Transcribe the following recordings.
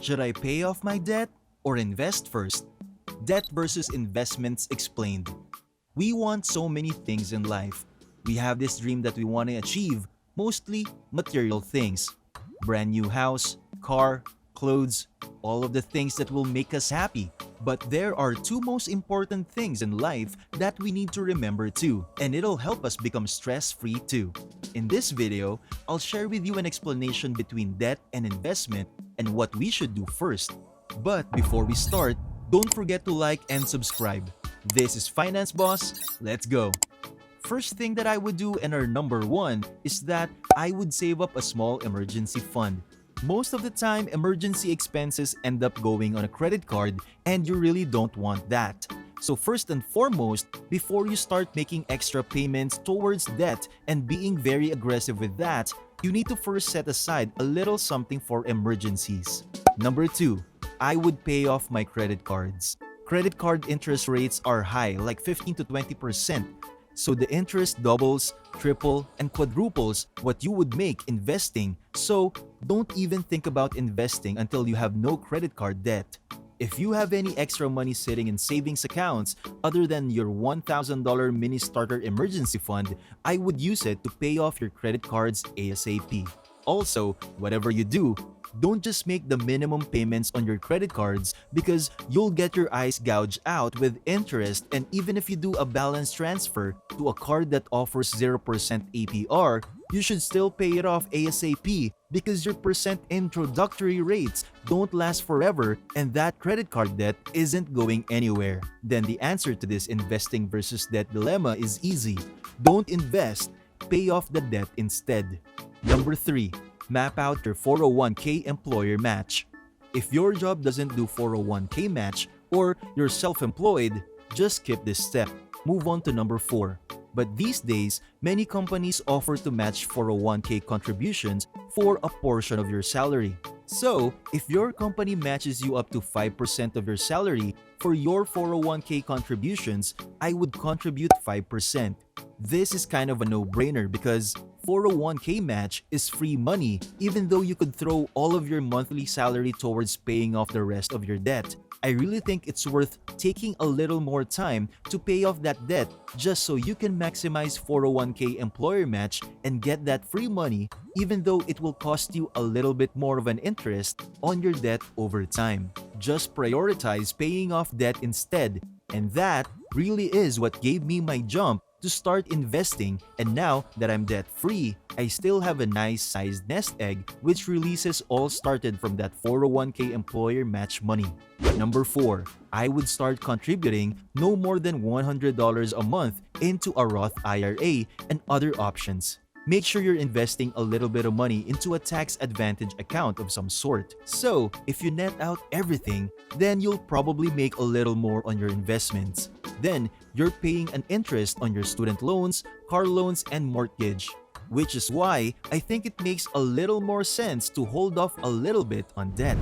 Should I pay off my debt or invest first? Debt versus investments explained. We want so many things in life. We have this dream that we want to achieve, mostly material things. Brand new house, car, clothes, all of the things that will make us happy. But there are two most important things in life that we need to remember too, and it'll help us become stress-free too. In this video, I'll share with you an explanation between debt and investment and what we should do first. But before we start, don't forget to like and subscribe. This is Finance Boss, let's go! First thing that I would do, and our number one, is that I would save up a small emergency fund. Most of the time, emergency expenses end up going on a credit card, and you really don't want that. So first and foremost, before you start making extra payments towards debt and being very aggressive with that, you need to first set aside a little something for emergencies. Number two, I would pay off my credit cards. Credit card interest rates are high, like 15 to 20%. So the interest doubles, triple, and quadruples what you would make investing. So don't even think about investing until you have no credit card debt. If you have any extra money sitting in savings accounts other than your $1,000 mini starter emergency fund, I would use it to pay off your credit cards ASAP. Also, whatever you do, don't just make the minimum payments on your credit cards because you'll get your eyes gouged out with interest, and even if you do a balance transfer to a card that offers 0% APR, you should still pay it off ASAP because your percent introductory rates don't last forever and that credit card debt isn't going anywhere. Then the answer to this investing versus debt dilemma is easy. Don't invest, pay off the debt instead. Number 3. Map out your 401k employer match. If your job doesn't do 401k match or you're self-employed, just skip this step. Move on to number 4. But these days, many companies offer to match 401k contributions for a portion of your salary. So, if your company matches you up to 5% of your salary for your 401k contributions, I would contribute 5%. This is kind of a no-brainer because 401k match is free money even though you could throw all of your monthly salary towards paying off the rest of your debt. I really think it's worth taking a little more time to pay off that debt just so you can maximize 401k employer match and get that free money even though it will cost you a little bit more of an interest on your debt over time. Just prioritize paying off debt instead, and that really is what gave me my jump to start investing, and now that I'm debt-free, I still have a nice sized nest egg which releases all started from that 401k employer match money. Number 4. I would start contributing no more than $100 a month into a Roth IRA and other options. Make sure you're investing a little bit of money into a tax advantage account of some sort. So, if you net out everything, then you'll probably make a little more on your investments. Then, you're paying an interest on your student loans, car loans, and mortgage. Which is why I think it makes a little more sense to hold off a little bit on debt.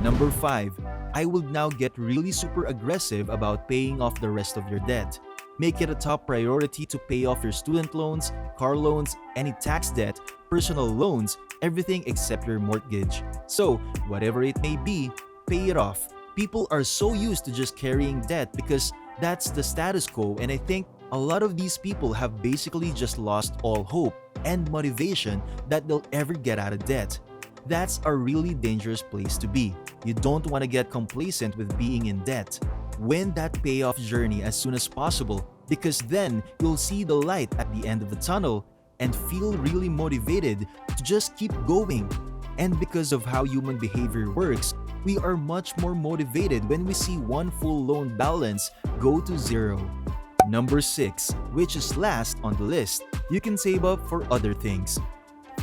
Number 5. I would now get really super aggressive about paying off the rest of your debt. Make it a top priority to pay off your student loans, car loans, any tax debt, personal loans, everything except your mortgage. So, whatever it may be, pay it off. People are so used to just carrying debt because that's the status quo, and I think a lot of these people have basically just lost all hope and motivation that they'll ever get out of debt. That's a really dangerous place to be. You don't want to get complacent with being in debt. Win that payoff journey as soon as possible because then you'll see the light at the end of the tunnel and feel really motivated to just keep going. And because of how human behavior works, we are much more motivated when we see one full loan balance go to 0. Number 6, which is last on the list, you can save up for other things.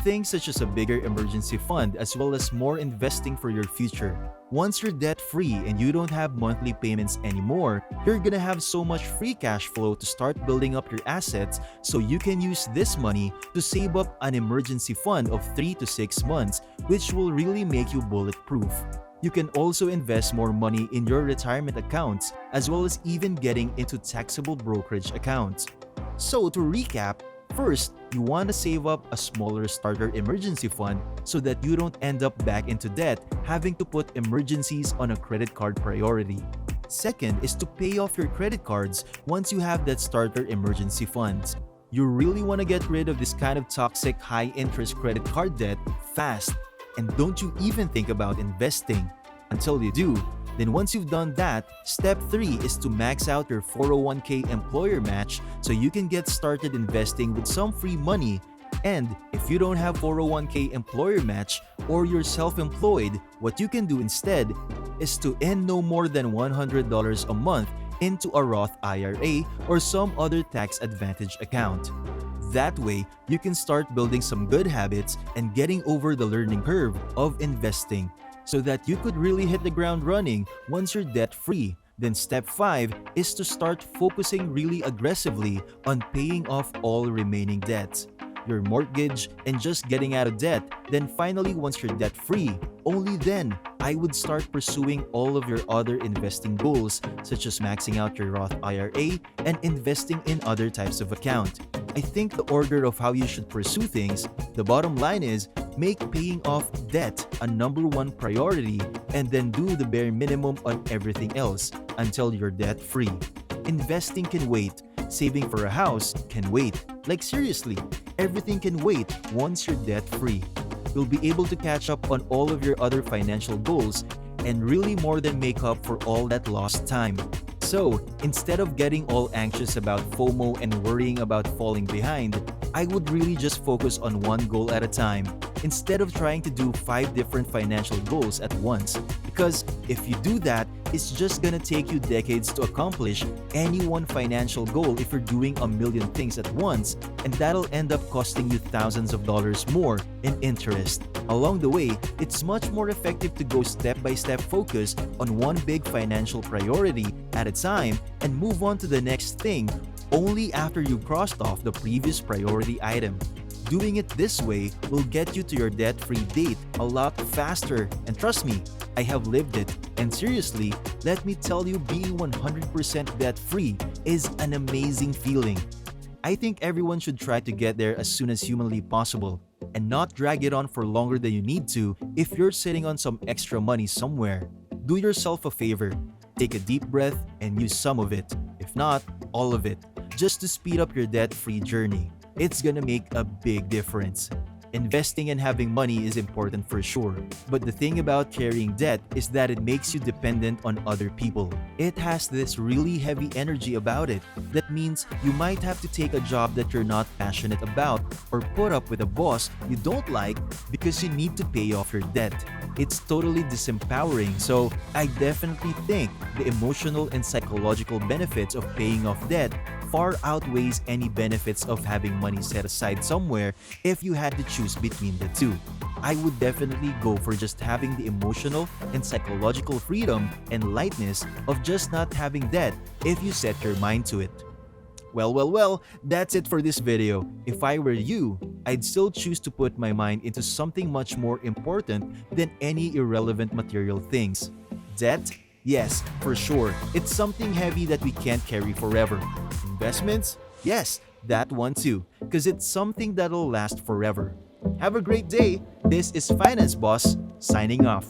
Things such as a bigger emergency fund as well as more investing for your future. Once you're debt-free and you don't have monthly payments anymore, you're gonna have so much free cash flow to start building up your assets so you can use this money to save up an emergency fund of 3 to 6 months, which will really make you bulletproof. You can also invest more money in your retirement accounts as well as even getting into taxable brokerage accounts. So to recap, First, you want to save up a smaller starter emergency fund so that you don't end up back into debt having to put emergencies on a credit card priority. Second is to pay off your credit cards once you have that starter emergency funds. You really want to get rid of this kind of toxic high-interest credit card debt fast. And don't you even think about investing. Until you do, then once you've done that, step 3 is to max out your 401k employer match so you can get started investing with some free money. And if you don't have 401k employer match or you're self-employed, what you can do instead is to in no more than $100 a month into a Roth IRA or some other tax advantage account. That way, you can start building some good habits and getting over the learning curve of investing so that you could really hit the ground running once you're debt-free. Then step 5 is to start focusing really aggressively on paying off all remaining debts, your mortgage, and just getting out of debt. Then finally, once you're debt-free, only then I would start pursuing all of your other investing goals such as maxing out your Roth IRA and investing in other types of account. I think the order of how you should pursue things, the bottom line is make paying off debt a number one priority and then do the bare minimum on everything else until you're debt-free. Investing can wait. Saving for a house can wait. Like seriously, everything can wait once you're debt-free. You'll be able to catch up on all of your other financial goals and really more than make up for all that lost time. So, instead of getting all anxious about FOMO and worrying about falling behind, I would really just focus on one goal at a time instead of trying to do 5 different financial goals at once. Because if you do that, it's just gonna take you decades to accomplish any one financial goal if you're doing a million things at once, and that'll end up costing you thousands of dollars more in interest. Along the way, it's much more effective to go step-by-step focus on one big financial priority at a time and move on to the next thing only after you've crossed off the previous priority item. Doing it this way will get you to your debt-free date a lot faster, and trust me, I have lived it. And seriously, let me tell you, being 100% debt-free is an amazing feeling. I think everyone should try to get there as soon as humanly possible and not drag it on for longer than you need to if you're sitting on some extra money somewhere. Do yourself a favor, take a deep breath and use some of it, if not all of it, just to speed up your debt-free journey. It's gonna make a big difference. Investing and having money is important for sure, but the thing about carrying debt is that it makes you dependent on other people. It has this really heavy energy about it. That means you might have to take a job that you're not passionate about or put up with a boss you don't like because you need to pay off your debt. It's totally disempowering, so I definitely think the emotional and psychological benefits of paying off debt far outweighs any benefits of having money set aside somewhere if you had to choose between the two. I would definitely go for just having the emotional and psychological freedom and lightness of just not having debt if you set your mind to it. Well, that's it for this video. If I were you, I'd still choose to put my mind into something much more important than any irrelevant material things. Debt? Yes, for sure. It's something heavy that we can't carry forever. Investments? Yes, that one too, because it's something that'll last forever. Have a great day. This is Finance Boss, signing off.